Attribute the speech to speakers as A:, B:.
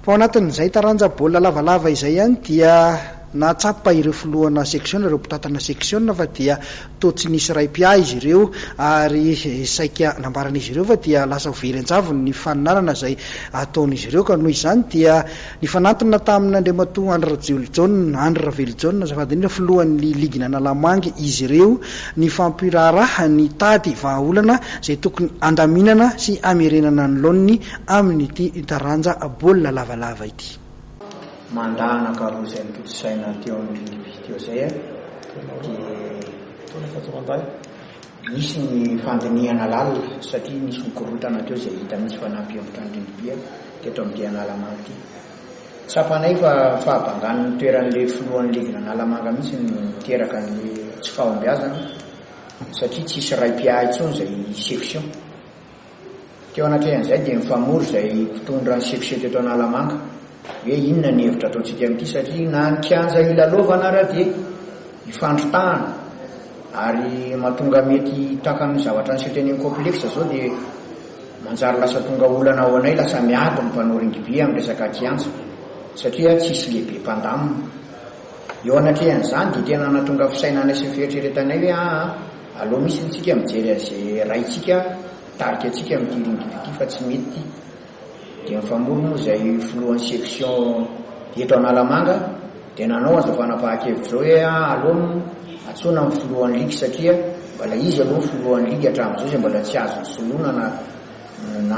A: fa ao anatin'izay taranja baolina lavalava izay ihany dia natsapa ireo filohana section ireo mpitatana section fa dia toa tsy nisy ray-pia izy ireo ary saika nambaran'izy ireo fa dia lasa very-anjavony ny faninarana izay ataon'izy ireo ka noho izany dia ny fanantona tamin'Andriamatoa Andry Rajoelina azafady indrindra filohan'ny ligina Nalamangy izy ireo ny fampiraraha ny tady vahaolana izay tokony andaminana sy amerenana ny laoniny amin'ity taranja baolina lavalava ity.
B: Mandana karo izay nitotosaina teo amin'ny teo izay nisy ny fandiniana lalina satria nisy mikorotana teo izay hita misy fanampy am'trandrindribia teto amin'ny Nalamangy ity. Tsapanay fa fahabangan'ny toeran'le filohan'ny ligina Nalamangy mihitsy ny miteraka ny tsy fahombiazana satria tsisy ray-pia intsony izay section. Teo anatrehan'izay dia mifamory izay mpitondra ny section teto Nalamangy hoe inona ny hevitra ataontsika amin'ity satria na ny kianja ilalovana raha dia ifandrotahana ary mahatonga mety takany zavatra ny seteneny complexe zao dia manjary lasa tonga olana ao anay lasa miady ny mpanao ringby amin'ny resaka kianja satria tsisy lehibe mpandamina. Eo anatrehan'izany dia tena nahatonga fisainana sy fieritreretanay hoe aloha misy ntsika mijery azay raitsika tarika atsika amin'ity ringby ity fa tsy mety dia mifamory moa izay filohan'ny section eto Analamanga dia nanao azafana-pahakevitra zao hoe aloha atsona amin'ny filohan'ny ligy satria mbola izy aloha filohan'ny ligy hatramin'izao izay mbola tsy azo ny soloana na